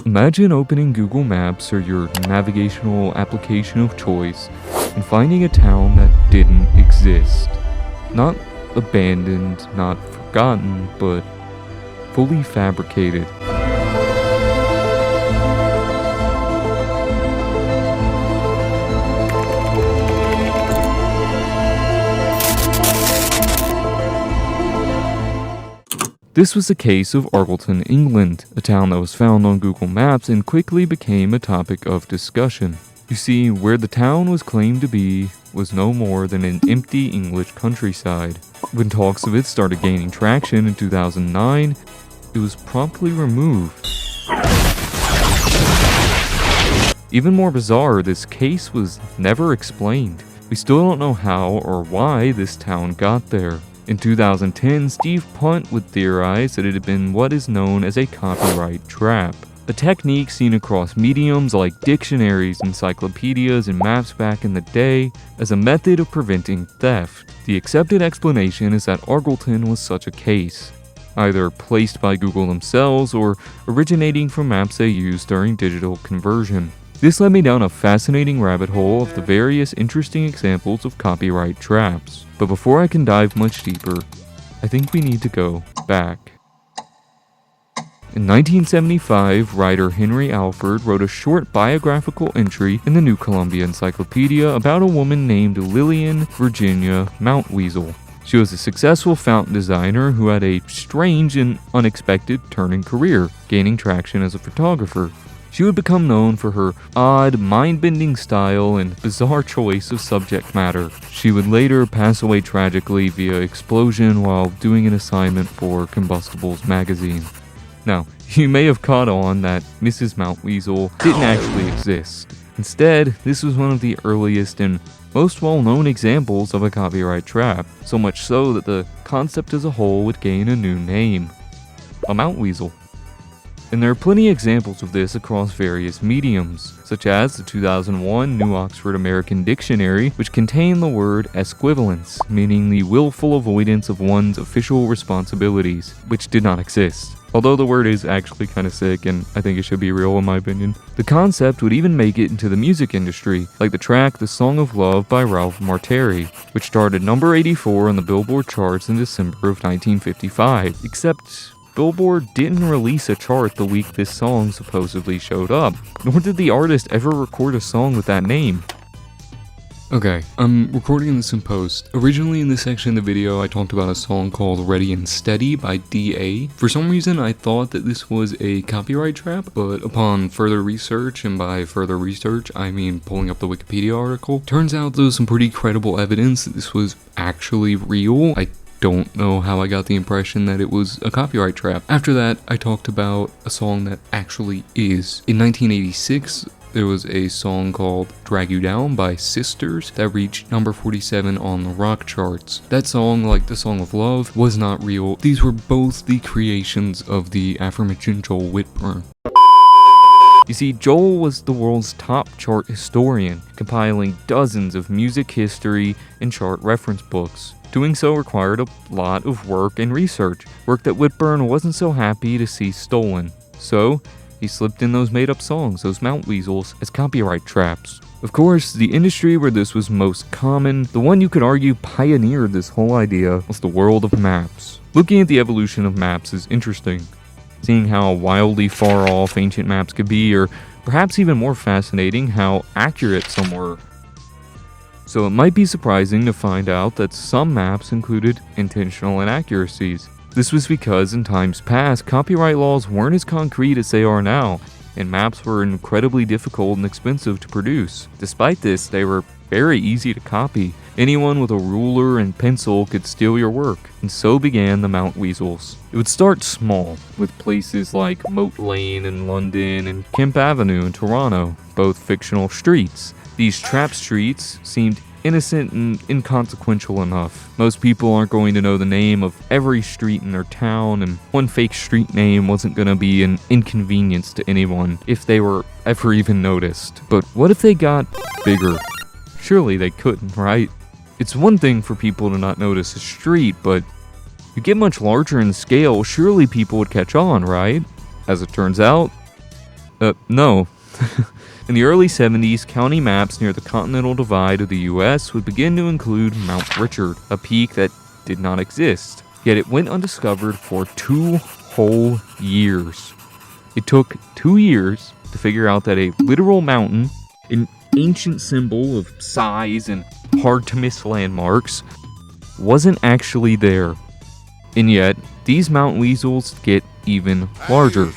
Imagine opening Google Maps or your navigational application of choice and finding a town that didn't exist. Not abandoned, not forgotten, but fully fabricated. This was the case of Argleton, England, a town that was found on Google Maps and quickly became a topic of discussion. You see, where the town was claimed to be was no more than an empty English countryside. When talks of it started gaining traction in 2009, it was promptly removed. Even more bizarre, this case was never explained. We still don't know how or why this town got there. In 2010, Steve Punt would theorize that it had been what is known as a copyright trap, a technique seen across mediums like dictionaries, encyclopedias, and maps back in the day as a method of preventing theft. The accepted explanation is that Argleton was such a case, either placed by Google themselves or originating from maps they used during digital conversion. This led me down a fascinating rabbit hole of the various interesting examples of copyright traps. But before I can dive much deeper, I think we need to go back. In 1975, writer Henry Alford wrote a short biographical entry in the New Columbia Encyclopedia about a woman named Lillian Virginia Mountweasel. She was a successful fountain designer who had a strange and unexpected turn in career, gaining traction as a photographer. She would become known for her odd, mind-bending style and bizarre choice of subject matter. She would later pass away tragically via explosion while doing an assignment for Combustibles magazine. Now, you may have caught on that Mrs. Mountweasel didn't actually exist. Instead, this was one of the earliest and most well-known examples of a copyright trap, so much so that the concept as a whole would gain a new name: a Mountweasel. And there are plenty of examples of this across various mediums, such as the 2001 New Oxford American Dictionary, which contained the word esquivalence, meaning the willful avoidance of one's official responsibilities, which did not exist. Although the word is actually kind of sick, and I think it should be real in my opinion. The concept would even make it into the music industry, like the track The Song of Love by Ralph Marteri, which started number 84 on the Billboard charts in December of 1955, except Billboard didn't release a chart the week this song supposedly showed up, nor did the artist ever record a song with that name. Okay, I'm recording this in post. Originally in this section of the video, I talked about a song called Ready and Steady by D.A. For some reason, I thought that this was a copyright trap, but upon further research, and by further research, I mean pulling up the Wikipedia article, turns out there was some pretty credible evidence that this was actually real. I don't know how I got the impression that it was a copyright trap. After that, I talked about a song that actually is. In 1986, there was a song called Drag You Down by Sisters that reached number 47 on the rock charts. That song, like The Song of Love, was not real. These were both the creations of the aforementioned Joel Whitburn. You see, Joel was the world's top chart historian, compiling dozens of music history and chart reference books. Doing so required a lot of work and research, work that Whitburn wasn't so happy to see stolen. So, he slipped in those made-up songs, those Mountweasels, as copyright traps. Of course, the industry where this was most common, the one you could argue pioneered this whole idea, was the world of maps. Looking at the evolution of maps is interesting. Seeing how wildly far off ancient maps could be, or perhaps even more fascinating, how accurate some were. So it might be surprising to find out that some maps included intentional inaccuracies. This was because in times past, copyright laws weren't as concrete as they are now, and maps were incredibly difficult and expensive to produce. Despite this, they were very easy to copy. Anyone with a ruler and pencil could steal your work, and so began the Mountweasels. It would start small, with places like Moat Lane in London and Kemp Avenue in Toronto, both fictional streets. These trap streets seemed innocent and inconsequential enough. Most people aren't going to know the name of every street in their town, and one fake street name wasn't going to be an inconvenience to anyone if they were ever even noticed. But what if they got bigger? Surely they couldn't, right? It's one thing for people to not notice a street, but you get much larger in scale, surely people would catch on, right? As it turns out, No. In the early 70s, county maps near the continental divide of the US would begin to include Mount Richard, a peak that did not exist. Yet it went undiscovered for 2 whole years. It took 2 years to figure out that a literal mountain, an ancient symbol of size and hard-to-miss landmarks, wasn't actually there. And yet, these mountain weasels get even larger.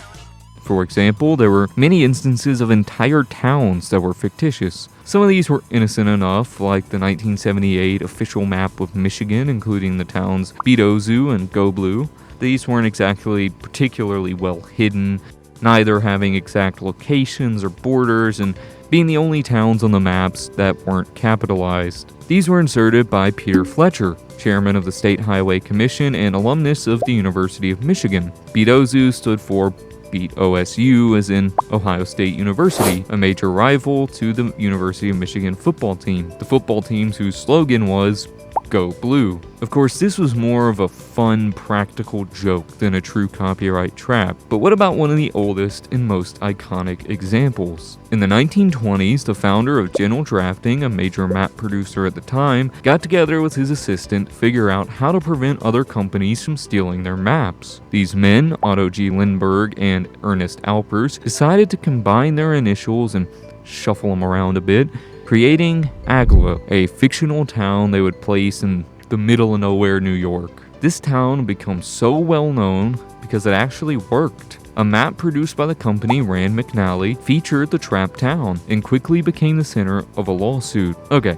For example, there were many instances of entire towns that were fictitious. Some of these were innocent enough, like the 1978 official map of Michigan, including the towns Bitozu and Go Blue. These weren't exactly particularly well hidden, neither having exact locations or borders, and being the only towns on the maps that weren't capitalized. These were inserted by Peter Fletcher, chairman of the State Highway Commission and alumnus of the University of Michigan. Bitozu stood for Beat OSU, as in Ohio State University, a major rival to the University of Michigan football team. The football teams whose slogan was Go Blue. Of course, this was more of a fun, practical joke than a true copyright trap. But what about one of the oldest and most iconic examples? In the 1920s, the founder of General Drafting, a major map producer at the time, got together with his assistant to figure out how to prevent other companies from stealing their maps. These men, Otto G. Lindbergh and Ernest Alpers, decided to combine their initials and shuffle them around a bit, creating Agloe, a fictional town they would place in the middle of nowhere, New York. This town would become so well known because it actually worked. A map produced by the company Rand McNally featured the trapped town and quickly became the center of a lawsuit. Okay.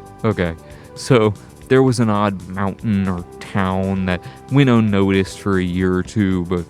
So there was an odd mountain or town that went unnoticed for a year or two, but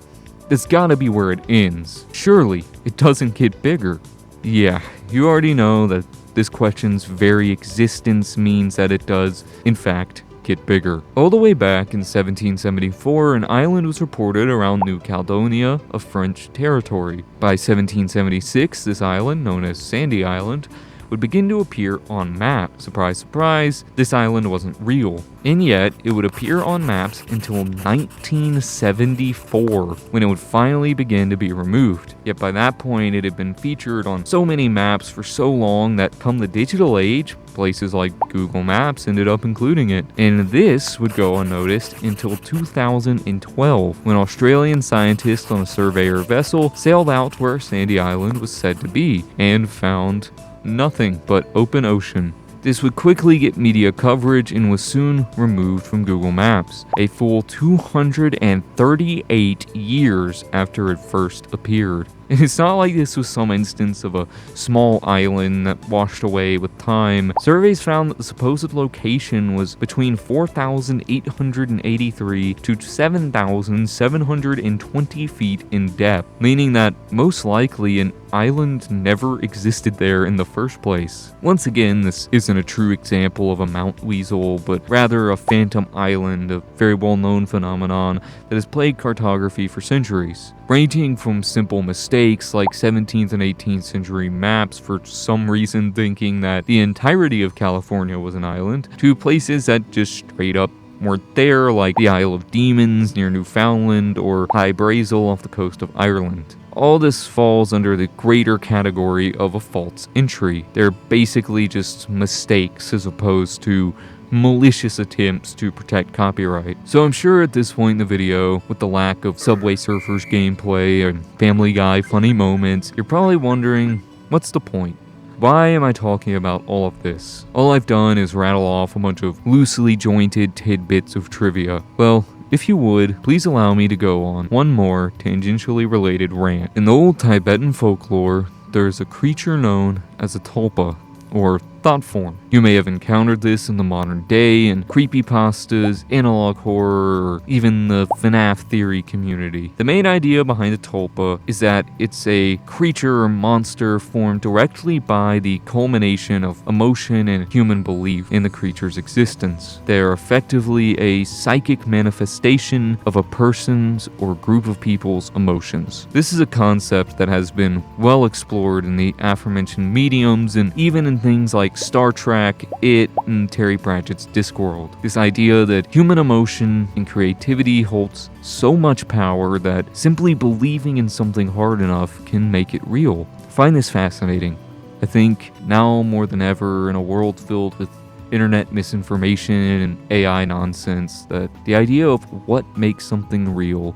that's gotta be where it ends. Surely it doesn't get bigger. Yeah, you already know that this question's very existence means that it does, in fact, get bigger. All the way back in 1774, an island was reported around New Caledonia, a French territory. By 1776, this island, known as Sandy Island, would begin to appear on maps. Surprise, surprise, this island wasn't real. And yet, it would appear on maps until 1974, when it would finally begin to be removed. Yet by that point, it had been featured on so many maps for so long that come the digital age, places like Google Maps ended up including it. And this would go unnoticed until 2012, when Australian scientists on a surveyor vessel sailed out to where Sandy Island was said to be, and found nothing but open ocean. This would quickly get media coverage and was soon removed from Google Maps, a full 238 years after it first appeared. And it's not like this was some instance of a small island that washed away with time. Surveys found that the supposed location was between 4,883 to 7,720 feet in depth, meaning that most likely an island never existed there in the first place. Once again, this isn't a true example of a Mount Weasel, but rather a phantom island, a very well-known phenomenon that has plagued cartography for centuries, ranging from simple mistakes like 17th and 18th century maps for some reason thinking that the entirety of California was an island, to places that just straight up weren't there, like the Isle of Demons near Newfoundland or High Brazel off the coast of Ireland. All this falls under the greater category of a false entry. They're basically just mistakes as opposed to malicious attempts to protect copyright. So I'm sure at this point in the video, with the lack of Subway Surfers gameplay and Family Guy funny moments, you're probably wondering, what's the point? Why am I talking about all of this? All I've done is rattle off a bunch of loosely jointed tidbits of trivia. Well, if you would, please allow me to go on one more tangentially related rant. In the old Tibetan folklore, there's a creature known as a tulpa, or thought form. You may have encountered this in the modern day in creepypastas, analog horror, or even the FNAF theory community. The main idea behind the tulpa is that it's a creature or monster formed directly by the culmination of emotion and human belief in the creature's existence. They are effectively a psychic manifestation of a person's or group of people's emotions. This is a concept that has been well explored in the aforementioned mediums and even in things like Star Trek, It, and Terry Pratchett's Discworld. This idea that human emotion and creativity holds so much power that simply believing in something hard enough can make it real. find this fascinating. I think now more than ever, in a world filled with internet misinformation and AI nonsense, that the idea of what makes something real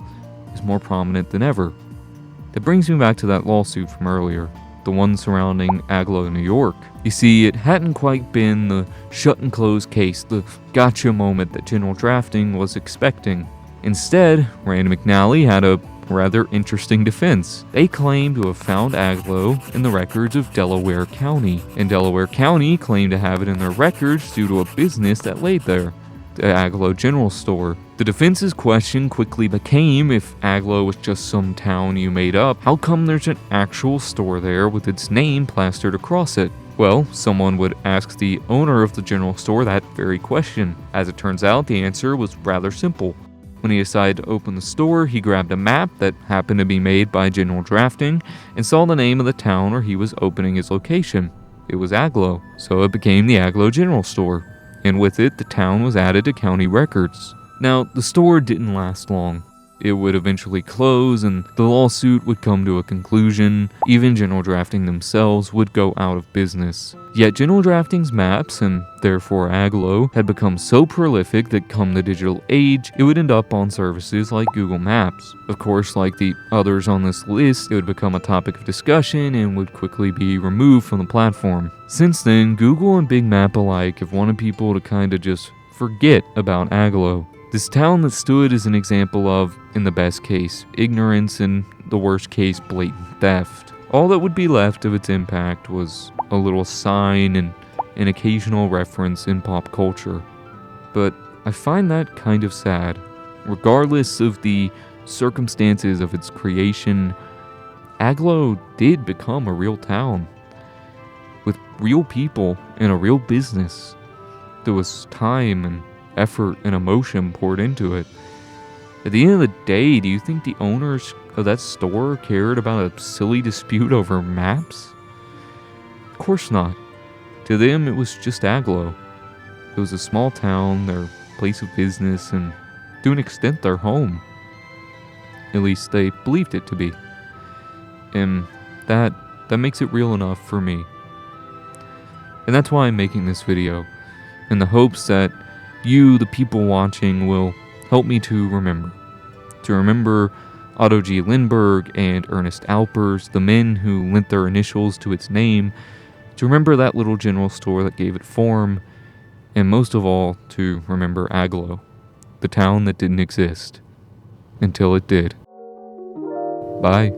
is more prominent than ever. That brings me back to that lawsuit from earlier, the one surrounding Agloe, New York. You see, it hadn't quite been the shut and close case, the gotcha moment that General Drafting was expecting. Instead, Rand McNally had a rather interesting defense. They claimed to have found Agloe in the records of Delaware County, and Delaware County claimed to have it in their records due to a business that laid there, the Agloe General Store. The defense's question quickly became, if Agloe was just some town you made up, how come there's an actual store there with its name plastered across it? Well, someone would ask the owner of the general store that very question. As it turns out, the answer was rather simple. When he decided to open the store, he grabbed a map that happened to be made by General Drafting and saw the name of the town where he was opening his location. It was Agloe, so it became the Agloe General Store, and with it, the town was added to county records. Now, the store didn't last long. It would eventually close, and the lawsuit would come to a conclusion. Even General Drafting themselves would go out of business. Yet General Drafting's maps, and therefore Agloe, had become so prolific that come the digital age, it would end up on services like Google Maps. Of course, like the others on this list, it would become a topic of discussion and would quickly be removed from the platform. Since then, Google and Big Map alike have wanted people to kinda just forget about Agloe. This town that stood as an example of, in the best case, ignorance and the worst case, blatant theft. All that would be left of its impact was a little sign and an occasional reference in pop culture. But I find that kind of sad. Regardless of the circumstances of its creation, Agloe did become a real town. With real people and a real business. There was time and effort and emotion poured into it. At the end of the day, do you think the owners of that store cared about a silly dispute over maps? Of course not. To them, it was just Agloe. It was a small town, their place of business, and to an extent, their home. At least they believed it to be. And that makes it real enough for me. And that's why I'm making this video, in the hopes that you, the people watching, will help me to remember. To remember Otto G. Lindbergh and Ernest Alpers, the men who lent their initials to its name. To remember that little general store that gave it form. And most of all, to remember Agloe, the town that didn't exist until it did. Bye.